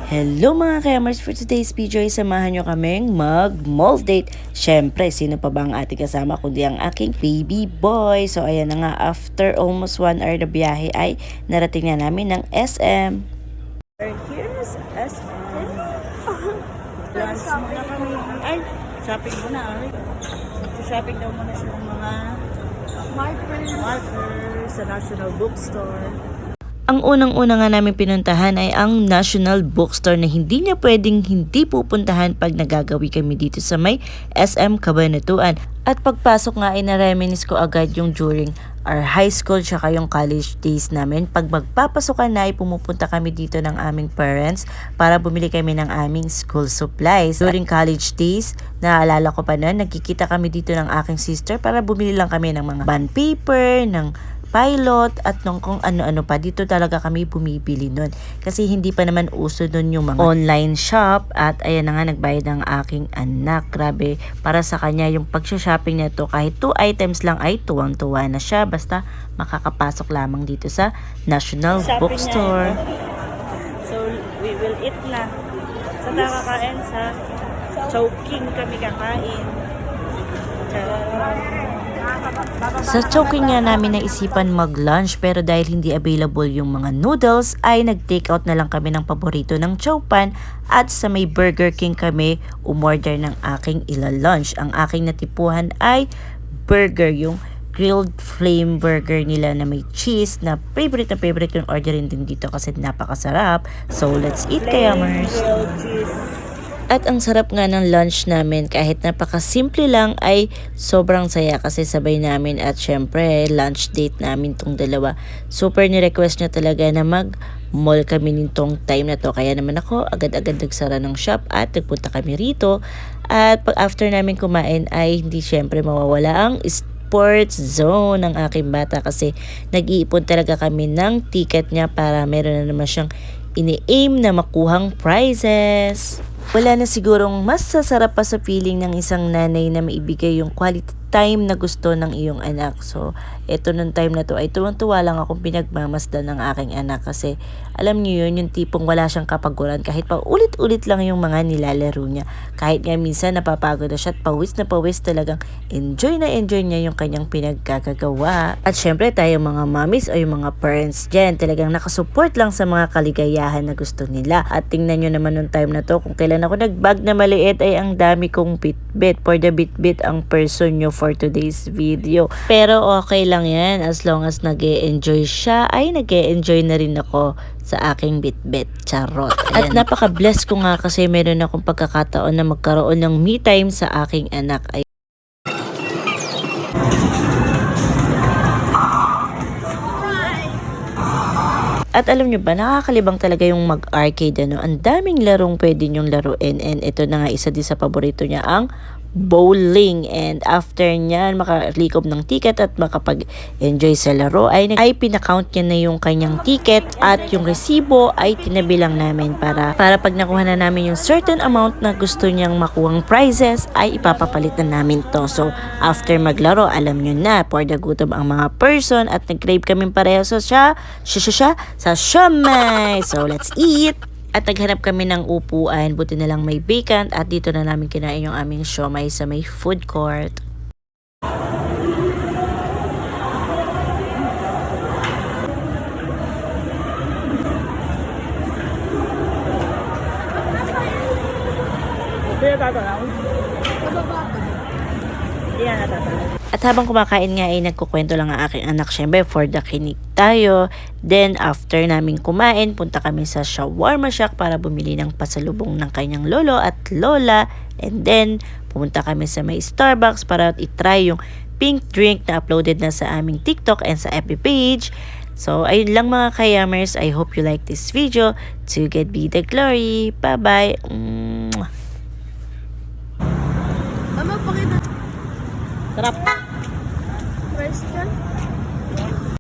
Hello mga kayamers, for today's video ay samahan nyo kaming mag-mall date. Syempre, sino pa ba ang ating kasama kundi ang aking baby boy. So ayan na nga, after almost 1 hour na biyahe ay narating na namin ng SM. Here's SM. Lunch muna kami. Ay, shopping muna. Shopping daw muna siya ng mga markers sa National Bookstore. Ang unang-una nga namin pinuntahan ay ang National Bookstore na hindi niya pwedeng hindi pupuntahan pag nagagawi kami dito sa may SM Cabanatuan. At pagpasok nga ay na-reminisce ko agad yung during our high school tsaka yung college days namin. Pag magpapasokan na ay pumupunta kami dito ng aming parents para bumili kami ng aming school supplies. During college days, naalala ko pa noon, nagkikita kami dito ng aking sister para bumili lang kami ng mga bond paper, ng pilot at nung kung ano-ano pa. Dito talaga kami bumibili nun. Kasi hindi pa naman uso nun yung mga online shop. At ayan na nga, nagbayad ang aking anak. Grabe, para sa kanya yung pag-shopping na to, kahit 2 items lang ay tuwang-tuwa na siya. Basta makakapasok lamang dito sa National Bookstore. So, we will eat na. Sa kakain, sa Chowking kami kakain. Sa Chowking nga namin naisipan mag-lunch pero dahil hindi available yung mga noodles ay nag-take out na lang kami ng paborito ng Chowpan at sa may Burger King kami umorder ng aking ila-lunch. Ang aking natipuhan ay burger, yung grilled flame burger nila na may cheese na favorite yung orderin din dito kasi napakasarap. So let's eat, kayamers! At ang sarap nga ng lunch namin, kahit napakasimple lang ay sobrang saya kasi sabay namin at syempre lunch date namin tong dalawa. Super ni-request niya talaga na mag-mall kami nitong time na to. Kaya naman ako agad-agad nagsara ng shop at nagpunta kami rito. At pag after namin kumain ay hindi syempre mawawala ang sports zone ng aking bata kasi nag-iipon talaga kami ng ticket niya para meron na naman siyang ini-aim na makuhang prizes. Wala na sigurong mas sasarap pa sa feeling ng isang nanay na maibigay yung quality time na gusto ng iyong anak. So, eto nung time na to ay tuwang-tuwa lang akong pinagmamasdan ng aking anak kasi alam niyo yun, yung tipong wala siyang kapaguran kahit pa ulit-ulit lang yung mga nilalaro niya. Kahit nga minsan napapagod na siya at pawis talagang enjoy niya yung kanyang pinagkakagawa. At syempre tayo mga mommies o yung mga parents dyan talagang nakasupport lang sa mga kaligayahan na gusto nila. At tingnan nyo naman nung time na to kung kailan ako nagbag na maliit ay ang dami kong bitbit. For the bitbit ang person nyo for today's video. Pero okay lang yan as long as nag-e-enjoy siya ay nag-e-enjoy na rin ako sa aking bitbit. Charot. Ayan. At napaka-bless ko nga kasi meron akong pagkakataon na magkaroon ng me time sa aking anak. At alam nyo ba, nakakalibang talaga yung mag-arcade. Ang daming larong pwede nyong laruin. And ito na nga, isa din sa paborito niya, ang bowling. And after nyan, makalikob ng ticket at makapag-enjoy sa laro, ay pinakount niya na yung kanyang ticket at yung resibo ay tinabilang namin para pag nakuha na namin yung certain amount na gusto niyang makuhang prizes, ay ipapapalit na namin to. So, after maglaro, alam nyo na, for the gutom ang mga person at nag-crave kami pareho sa siomai. So, let's eat! At naghanap kami ng upuan, buti na lang may vacant at dito na namin kinain yung aming siomai sa may food court. At habang kumakain nga ay nagkukwento lang ang aking anak, syempre for the kinig tayo. Then after namin kumain, punta kami sa shawarma shack para bumili ng pasalubong ng kanyang lolo at lola. And then pumunta kami sa may Starbucks para itry yung pink drink na uploaded na sa aming TikTok and sa FB page. So ayun lang mga kayamers, I hope you like this video. To God be the glory. Bye bye. Mama, pakita. Sarap. Question?